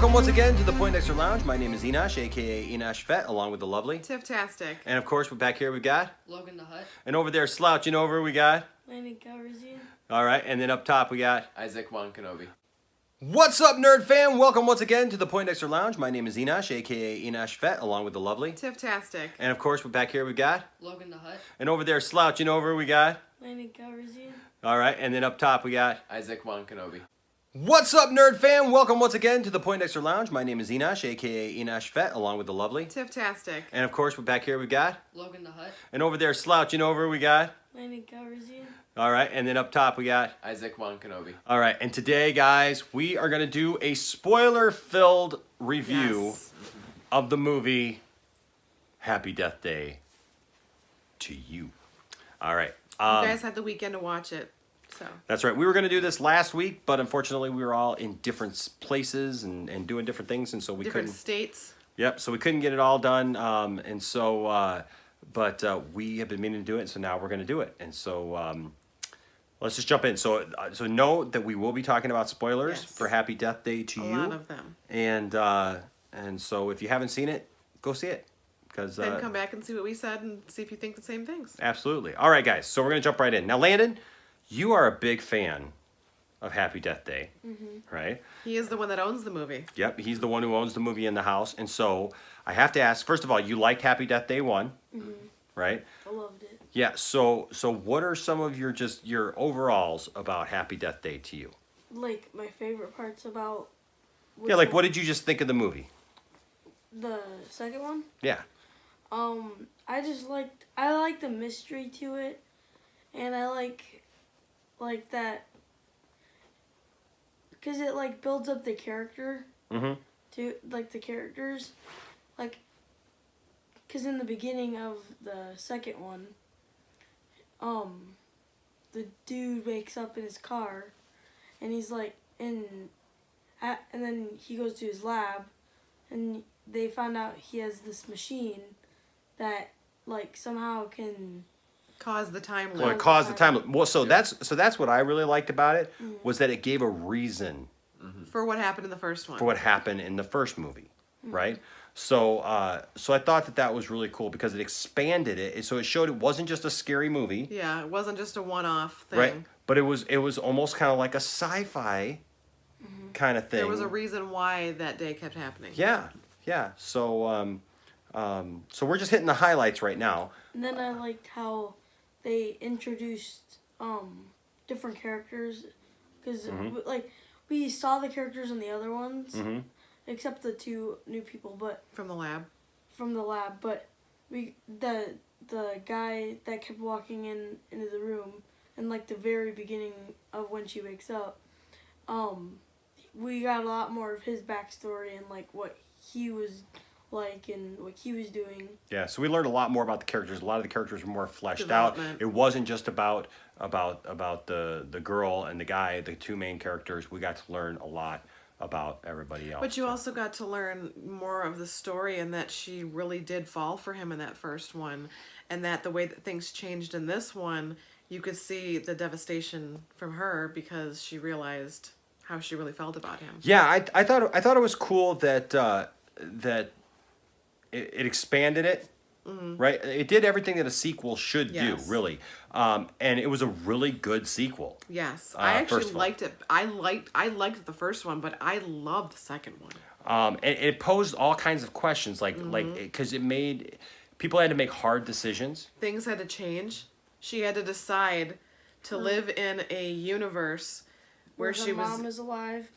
Welcome once again to the Poindexter Lounge. My name is Enosh, aka Enosh Vet, along with the lovely Tifftastic. And of course, we're back here. We got Logan the Hut. And over there, slouching over, we got Landon Calrissian. All right, and then up top, we got Isaac Juan Kenobi. What's up, nerd fam? Welcome once again to the Poindexter Lounge. My name is Enosh, aka Enosh Vet, along with the lovely Tifftastic. And of course, we're back here. We got Logan the Hut. And over there, slouching over, we got Landon Calrissian. All right, and then up top, we got Isaac Juan Kenobi. What's up, nerd fam? Welcome once again to the Poindexter Lounge. My name is Enosh, aka Enosh Vet, along with the lovely Tifftastic. And of course, we're back here. We got Logan the Hut. And over there, slouching over, we got Landon Calrissian. All right, and then up top, we got Isaac Juan Kenobi. All right, and today, guys, we are going to do a spoiler-filled review Yes. of the movie Happy Death Day to You. All right. You guys had the weekend to watch it, so. That's right. We were going to do this last week, but unfortunately, we were all in different places and doing different things, and so we Different couldn't. states. Yep. So we couldn't get it all done, and so, but we have been meaning to do it, so now we're going to do it, and so. Let's just jump in. So know that we will be talking about spoilers Yes. for Happy Death Day to A You. lot of them. And so if you haven't seen it, go see it. Because Then come back and see what we said and see if you think the same things. absolutely. All right, guys. So we're gonna jump right in. Now, Landon, you are a big fan of Happy Death Day, right? He is the one that owns the movie. Yep. He's the one who owns the movie in the house, and so I have to ask. First of all, you liked Happy Death Day 1, right? I loved it. Yeah. So what are some of your overalls about Happy Death Day to You? Like, my favorite parts about... Yeah. Like, what did you just think of the movie? The second one? Yeah. I like the mystery to it. And I like that... Because it, like, builds up the character. Mm-hmm. To, like, the characters. Like... Because in the beginning of the second one... the dude wakes up in his car, and he's like and then he goes to his lab, and they found out he has this machine that like somehow can Cause the time Well, loop. it caused the time. Well, so that's what I really liked about it was that it gave a reason For what happened in the first one. for what happened in the first movie, right? So so I thought that was really cool because it expanded it. So it showed it wasn't just a scary movie, Yeah, it wasn't just a one-off thing. right? But it was almost kind of like a sci-fi kind of thing. There was a reason why that day kept happening. Yeah, yeah. So so we're just hitting the highlights right now. And then I liked how they introduced different characters, because like we saw the characters in the other ones, except the two new people, but From the lab. from the lab. But the guy that kept walking into the room, and like the very beginning of when she wakes up, we got a lot more of his backstory and like what he was like and what he was doing. Yeah, so we learned a lot more about the characters. A lot of the characters were more fleshed out. Development. It wasn't just about the girl and the guy, the two main characters. We got to learn a lot about everybody else. But you also got to learn more of the story and that she really did fall for him in that first one. And that the way that things changed in this one, you could see the devastation from her because she realized how she really felt about him. Yeah, I thought it was cool that that it expanded it. Right, it did everything that a sequel should Yes. do, really, and it was a really good sequel. Yes, I actually first of all. liked it. I liked the first one, but I loved the second one. And it posed all kinds of questions, like because it made people had to make hard decisions. Things had to change. She had to decide to live in a universe where she her was. mom is alive,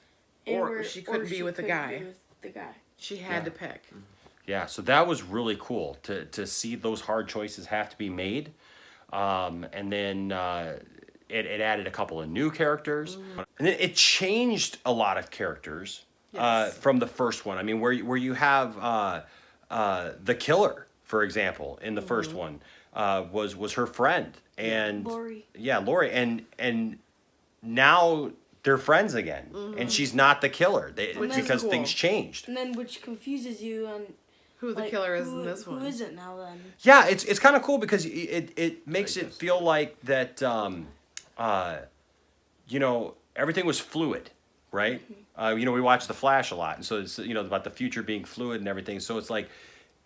and or where, she couldn't be with the couldn't guy. be with the guy. She had Yeah. to pick. Yeah, so that was really cool to see those hard choices have to be made, and then it added a couple of new characters, and then it changed a lot of characters Yes. from the first one. I mean, where you have the killer, for example, in the first one was her friend and Lori. Yeah, Lori, and now they're friends again, and she's not the killer Which is because cool. things changed. And then which confuses you on Who the like, killer is in this one? Who is it now then? Yeah, it's kind of cool because it makes it feel like that, you know, everything was fluid, right? You know, we watch The Flash a lot, and so it's, you know, about the future being fluid and everything. So it's like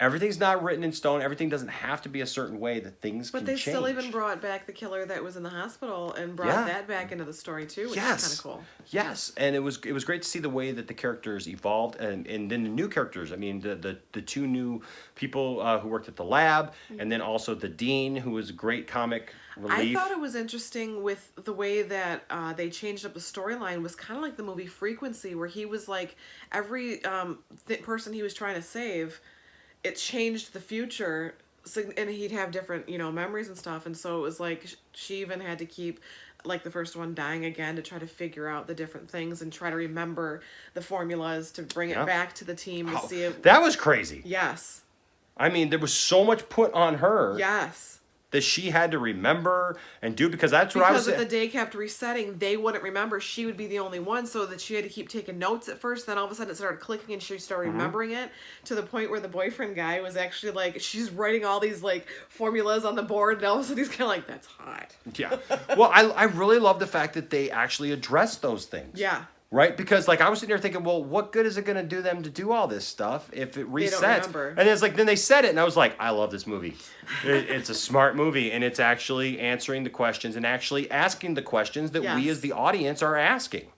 everything's not written in stone. Everything doesn't have to be a certain way. That things But can they change. still even brought back the killer that was in the hospital and brought Yeah. that back into the story too, which is Yes. kind of cool. Yes, and it was great to see the way that the characters evolved, and then the new characters. I mean, the two new people who worked at the lab, and then also the dean, who was a great comic relief. I thought it was interesting with the way that they changed up the storyline was kind of like the movie Frequency, where he was like every person he was trying to save, it changed the future, and he'd have different, you know, memories and stuff, and so it was like she even had to keep, like the first one, dying again to try to figure out the different things and try to remember the formulas to bring Yeah. it back to the team to see it. That was crazy. Yes. I mean, there was so much put on her Yes. that she had to remember and do, because that's what I was Because if saying. the day kept resetting, they wouldn't remember. She would be the only one, so that she had to keep taking notes at first. Then all of a sudden it started clicking and she started remembering it, to the point where the boyfriend guy was actually like, she's writing all these like formulas on the board, and all of a sudden he's kind of like, that's hot. Yeah. Well, I really love the fact that they actually addressed those things. Yeah. Right? Because, like, I was sitting there thinking, well, what good is it going to do them to do all this stuff if it They don't resets? remember. And it's like, then they said it, and I was like, I love this movie. It's a smart movie, and it's actually answering the questions and actually asking the questions that we Yes. as the audience are asking.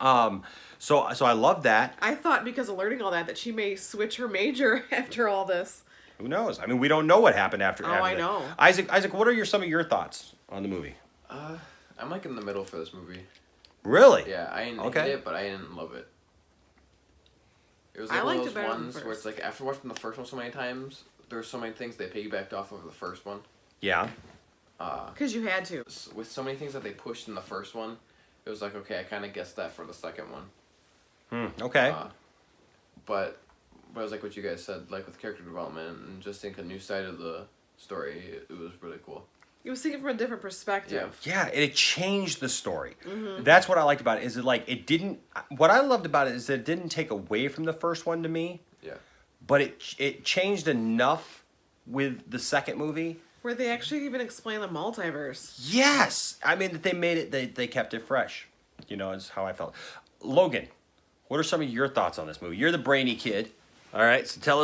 So I love that. I thought because of learning all that, that she may switch her major after all this. Who knows? I mean, we don't know what happened after. Oh, after I that. know. Isaac, what are some of your thoughts on the movie? I'm like in the middle for this movie. Really? Yeah, I didn't Okay. hate it, but I didn't love it. It was I like one liked of it those better than the ones where it's first. like after watching the first one so many times, there were so many things they piggybacked off of the first one. Yeah. Because you had to. With so many things that they pushed in the first one, it was like, okay, I kind of guessed that for the second one. Okay. But it was like what you guys said, like with character development and just think a new side of the story, it was really cool. You was thinking from a different perspective. Yeah, it changed the story. Mm-hmm. That's what I liked about it. Is it like it didn't? What I loved about it is that it didn't take away from the first one to me, Yeah. but it changed enough with the second movie. Where they actually even explain the multiverse. Yes, I mean that they made it. They kept it fresh. You know, is how I felt. Logan, what are some of your thoughts on this movie? You're the brainy kid. All right, so tell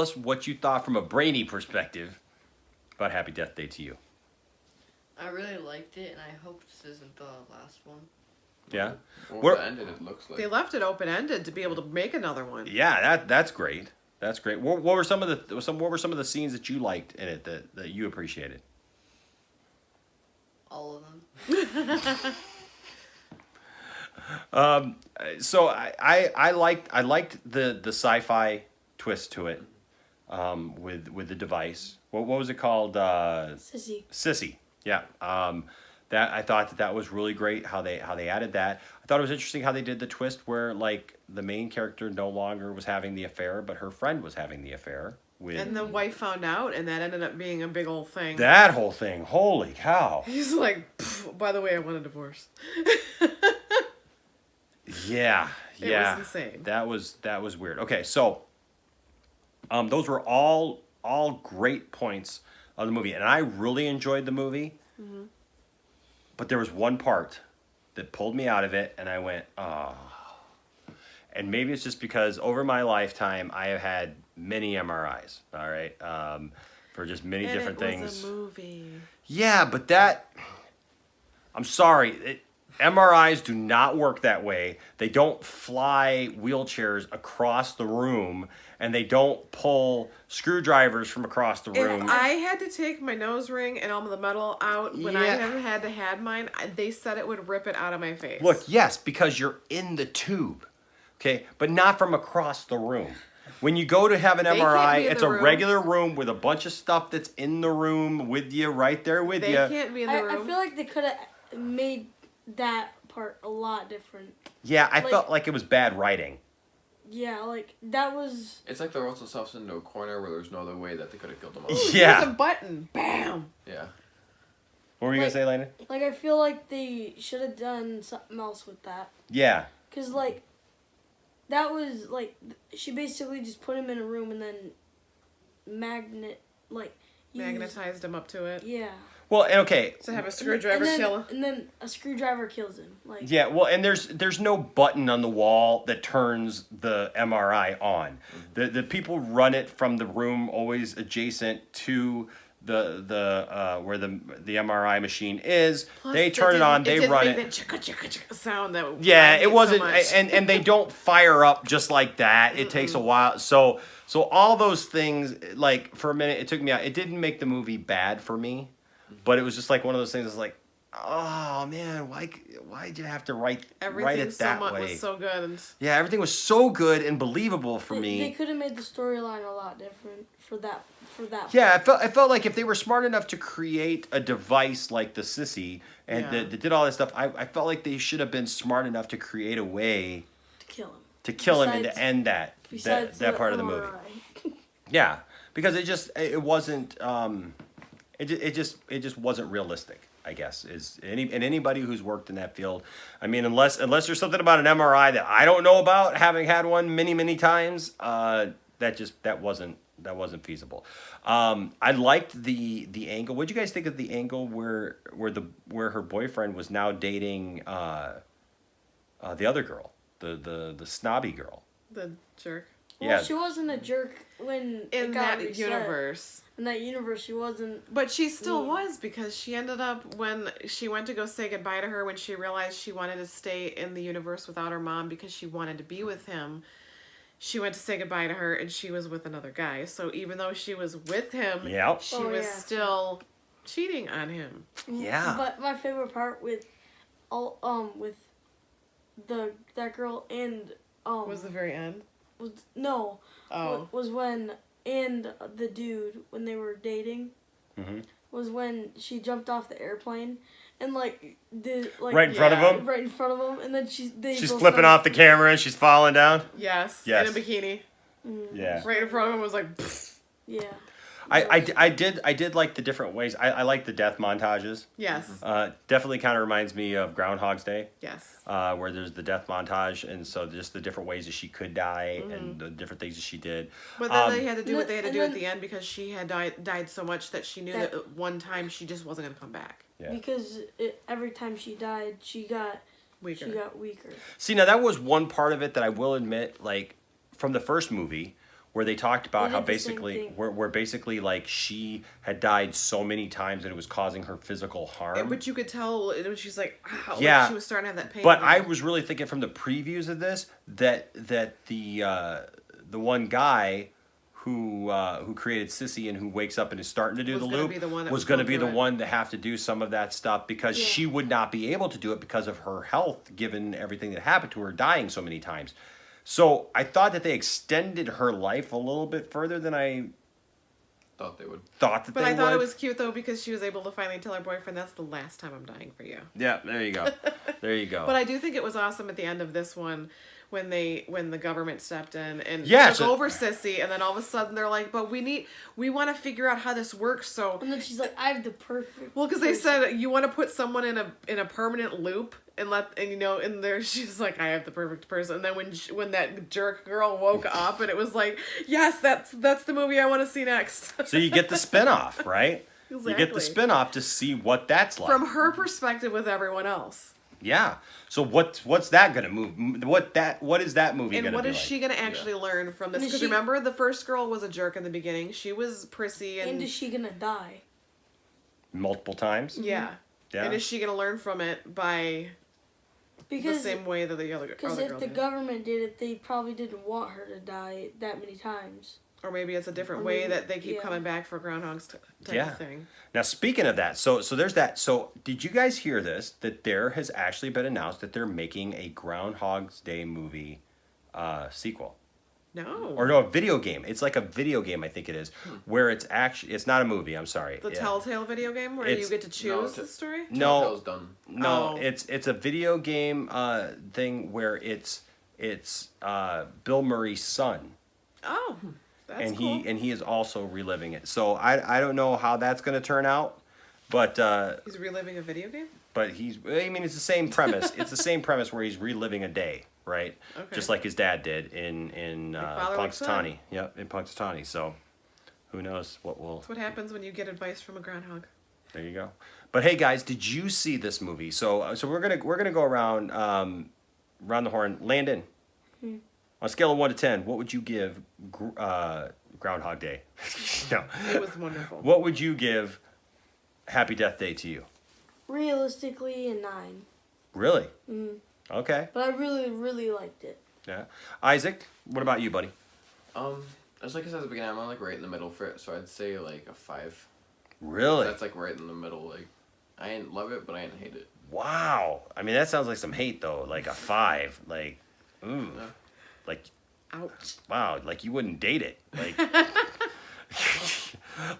us what you thought from a brainy perspective about Happy Death Day to you. I really liked it, and I hope this isn't the last one. Yeah. Well, What- the ending, it looks like. They left it open-ended to be able to make another one. Yeah, that's great. That's great. What were some of the scenes that you liked in it that you appreciated? All of them. So I liked the sci-fi twist to it, with the device. What was it called? Sissy. Sissy. Yeah. That I thought that was really great how they added that. I thought it was interesting how they did the twist where like the main character no longer was having the affair, but her friend was having the affair with And the wife found out, and that ended up being a big old thing. that whole thing. Holy cow! He's like, "Pff, by the way, I want a divorce. Yeah, It yeah. was insane. That was weird. Okay, so those were all great points of the movie, and I really enjoyed the movie. Mm-hmm. But there was one part that pulled me out of it, and I went, oh. And maybe it's just because over my lifetime I have had many MRIs. All right, for just many And different it things. was a movie. Yeah, but that, I'm sorry, MRIs do not work that way. They don't fly wheelchairs across the room, and they don't pull screwdrivers from across the room. If I had to take my nose ring and all of the metal out when I Yeah. had mine, they said it would rip it out of my face. Look, yes, because you're in the tube, okay, but not from across the room. When you go to have an They can't MRI, be in it's the a room. regular room with a bunch of stuff that's in the room with you, right there with they you. can't be in the I room. feel like they could have made that part a lot different. Yeah, I like- felt like it was bad writing. Yeah, like that was. It's like they wrote themselves into a corner where there's no other way that they could have killed them all. Yeah. There's a button. Bam. Yeah. What were you Like- gonna say, Lena? Like I feel like they should have done something else with that. Yeah. Cause like, that was like she basically just put him in a room and then magnet like magnetized him up to it. Yeah. Well, and okay. To have a screwdriver kill him. And then a screwdriver kills him. Like Yeah, well, and there's no button on the wall that turns the MRI on. The people run it from the room always adjacent to the where the MRI machine is. Plus, they turn it on, they run it. That chicka, chicka, chicka sound that Yeah, I hate it wasn't, so much. and they don't fire up just like that. It takes a while. So all those things, like for a minute, it took me out. It didn't make the movie bad for me, but it was just like one of those things. That's like, oh man, why'd you have to write Everything it that so much way? was so good. And Yeah, everything was so good and believable for they me. could have made the storyline a lot different for that. Yeah, I felt like if they were smart enough to create a device like the Sissy and Yeah. that did all this stuff, I felt like they should have been smart enough to create a way To kill him. to kill him and Besides- to end that Besides that part of the movie. MRI. Yeah, because it wasn't it just wasn't realistic. I guess is anybody who's worked in that field. I mean, unless there's something about an MRI that I don't know about, having had one many times, that wasn't feasible. I liked the angle. What did you guys think of the angle where her boyfriend was now dating the other girl, the snobby girl? the jerk. Well, Yeah. she wasn't a jerk when In it got that reset. universe. In that universe, she wasn't. But she still Mm. was, because she ended up, when she went to go say goodbye to her, when she realized she wanted to stay in the universe without her mom because she wanted to be with him, she went to say goodbye to her and she was with another guy. So even though she was with him, Yep. she Oh, was yeah. still cheating on him. Yeah. But my favorite part with that girl and Was the very end. Oh. was when and the dude when they were dating Mhm. was when she jumped off the airplane and did Right in front of Yeah. him. right in front of him, and then She's both flipping started- off the camera and she's falling down. Yes. Yes. In a bikini. Yeah. Right in front of him was like, pfft. Yeah. I did like the different ways. I like the death montages. Yes. Definitely kind of reminds me of Groundhog's Day, Yes. where there's the death montage, and so just the different ways that she could die and the different things that she did. But then they had to do what they had to and do at then- the end, because she had died so much that she knew that at one time she just wasn't going to come back. Yeah. Because every time she died, she got Weaker. weaker. See, now that was one part of it that I will admit, like from the first movie, where they talked about They how did the same basically, thing. where basically like she had died so many times that it was causing her physical harm. But you could tell when she's like, ow, Yeah. like she was starting to have that pain. But I again. was really thinking from the previews of this that the one guy who created Sissy and who wakes up and is starting to do Was the gonna loop be the one that was was going to going be the through it. one to have to do some of that stuff, because Yeah. she would not be able to do it because of her health, given everything that happened to her, dying so many times. So I thought that they extended her life a little bit further than I Thought they would. thought that But they I thought would. it was cute though, because she was able to finally tell her boyfriend, "That's the last time I'm dying for you." Yeah, there you go. There you go. But I do think it was awesome at the end of this one when the government stepped in and Yeah, took so- over Sissy, and then all of a sudden they're like, "But we want to figure out how this works." So And then she's like, "I have the perfect." well, because they person." said you want to put someone in a permanent loop and there she's like, "I have the perfect person." And then when that jerk girl woke up, and it was like, "Yes, that's the movie I want to see next." So you get the spin-off, right? You get the Exactly. spin-off to see what that's like. From her perspective with everyone else. Yeah. So what's that gonna move? What is that movie And gonna what be is like? she going to actually learn from this? And is Because she- remember, the first girl was a jerk in the beginning. She was prissy And and is she gonna die? Multiple times? yeah. Yeah. And is she going to learn from it by Because the same way that the other Because girl if the did? government did it, they probably didn't want her to die that many times. Or maybe it's a different Or way maybe- that they keep yeah. coming back for Groundhog's type Yeah. of thing. Now speaking of that, so there's that. So did you guys hear this? That there has actually been announced that they're making a Groundhog's Day movie sequel. No. Or no, a video game. It's like a video game, I think it is, where it's not a movie. I'm sorry. The Yeah. Telltale video game where you It's- get to choose No, the story? No, Telltale's done. no, Oh. it's a video game thing where it's Bill Murray's son. Oh, that's And cool. he is also reliving it. So I don't know how that's going to turn out, but He's reliving a video game? it's the same premise. It's the same premise where he's reliving a day, right? Okay. Just like his dad did in Father Like Son. Punxsutawney. Yep, in Punxsutawney. So who knows what will... That's what happens when you get advice from a groundhog. There you go. But hey, guys, did you see this movie? So we're gonna go around the horn. Landon, on a scale of 1 to 10, what would you give Groundhog Day? No. It was wonderful. What would you give Happy Death Day to you? Realistically, a 9. Really? Mm. Okay. But I really, really liked it. Yeah. Isaac, what about you, buddy? As like I said at the beginning, I'm like right in the middle for it, so I'd say like a 5. Really? That's like right in the middle. Like, I didn't love it, but I didn't hate it. Wow. I mean, that sounds like some hate, though. Like a 5. Like, ooh. Yeah. Like, Ouch. wow. Like you wouldn't date it. Like,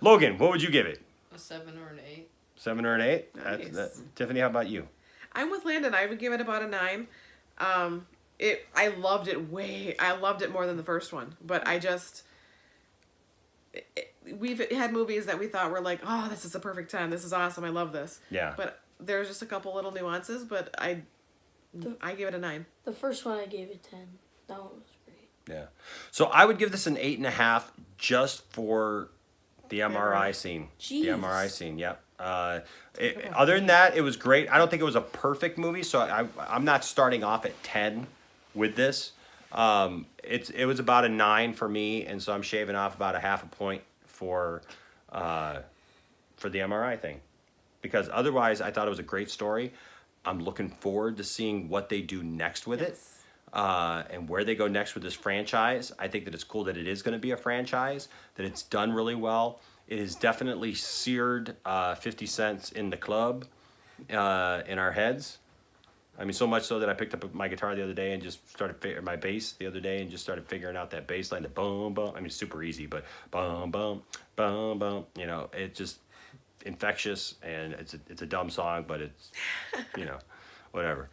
Logan, what would you give it? A 7 or an 8. 7 or an 8? Nice. Tiffany, how about you? I'm with Landon. I would give it about a 9. I loved it I loved it more than the first one, but I just... we've had movies that we thought were like, oh, this is a perfect 10. This is awesome. I love this. Yeah. But there's just a couple little nuances, but I give it a 9. The first one I gave it 10. That one was great. Yeah. So I would give this an 8.5 just for the MRI scene. Jeez. The MRI scene, yep. Other than that, it was great. I don't think it was a perfect movie, so I'm not starting off at 10 with this. It was about a 9 for me, and so I'm shaving off about a half a point for the MRI thing. Because otherwise, I thought it was a great story. I'm looking forward to seeing what they do next with it. And where they go next with this franchise. I think that it's cool that it is going to be a franchise, that it's done really well. It is definitely seared 50 cents in the club in our heads. I mean, so much so that I picked up my guitar the other day and just started my bass the other day and just started figuring out that bass line, the boom, boom. I mean, it's super easy, but boom, boom, boom, boom. You know, it's just infectious, and it's a dumb song, but it's, you know, whatever.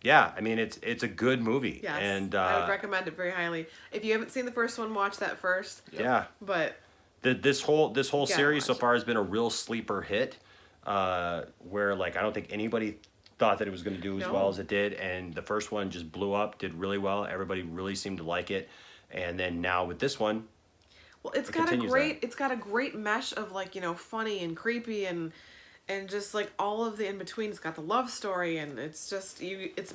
Yeah, I mean, it's a good movie. Yes, and I would recommend it very highly. If you haven't seen the first one, watch that first. Yeah. But this whole series so watch far has been a real sleeper hit, where like I don't think anybody thought that it was going to do as well as it did, and the first one just blew up, did really well. Everybody really seemed to like it, and then now with this one, well, it's got a great mesh of like, you know, funny and creepy and just like all of the in between. It's got the love story, and it's just it's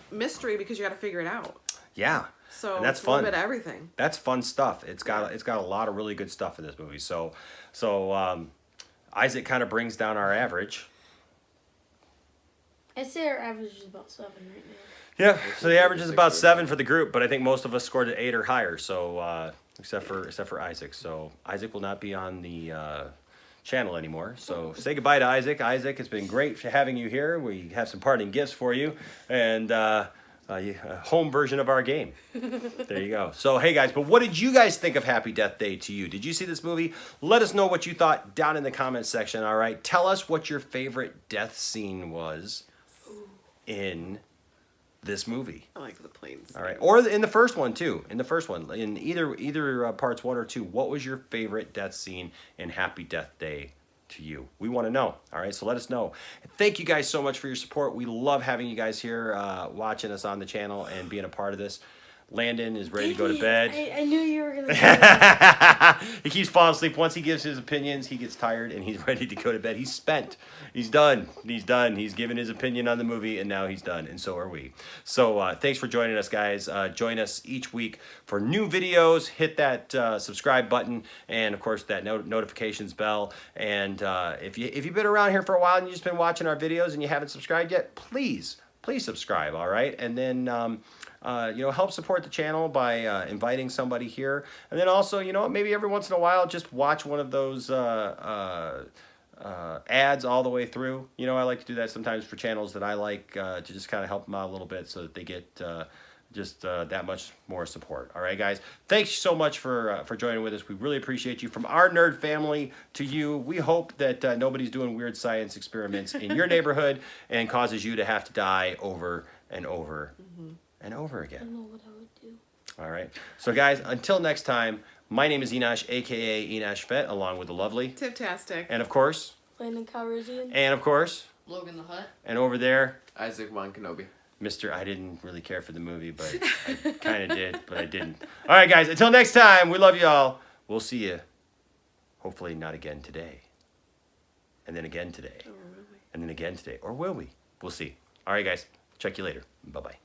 mystery because you got to figure it out. Yeah. So and that's it's fun. a little bit of everything. That's fun stuff. It's got a lot of really good stuff in this movie. So Isaac kind of brings down our average. I'd say our average is about 7 right now. Yeah, so the average is about 7 for the group, but I think most of us scored at 8 or higher. So except for Isaac. So Isaac will not be on the channel anymore. So say goodbye to Isaac. Isaac, it's been great having you here. We have some parting gifts for you, and a home version of our game. There you go. So hey guys, but what did you guys think of Happy Death Day to you? Did you see this movie? Let us know what you thought down in the comments section. All right, tell us what your favorite death scene was in this movie. I like the planes. All right, or in the first one too. In the first one, in either parts 1 or 2, what was your favorite death scene in Happy Death Day to you? We want to know. All right, so let us know. Thank you guys so much for your support. We love having you guys here watching us on the channel and being a part of this. Landon is ready to go to bed. I knew you were going to say that. He keeps falling asleep. Once he gives his opinions, he gets tired and he's ready to go to bed. He's spent. He's done. He's done. He's given his opinion on the movie, and now he's done, and so are we. So thanks for joining us, guys. Join us each week for new videos. Hit that subscribe button and, of course, that notifications bell. And if you've been around here for a while and you've just been watching our videos and you haven't subscribed yet, please subscribe, all right? And then... help support the channel by inviting somebody here. And then also, maybe every once in a while, just watch one of those ads all the way through. I like to do that sometimes for channels that I like to just kind of help them out a little bit so that they get that much more support. All right, guys. Thanks so much for joining with us. We really appreciate you. From our nerd family to you, we hope that nobody's doing weird science experiments in your neighborhood and causes you to have to die over and over and over again. I don't know what I would do. All right. So, guys, until next time, my name is Enosh, a.k.a. Enosh Fett, along with the lovely... Tifftastic. And, of course... Landon Calrissian. And, of course... Logan the Hutt. And over there... Isaac Von Kenobi. Mr. I didn't really care for the movie, but I kind of did, but I didn't. All right, guys. Until next time, we love you all. We'll see you. Hopefully not again today. And then again today. And then again today. Or will we? We'll see. All right, guys. Check you later. Bye-bye.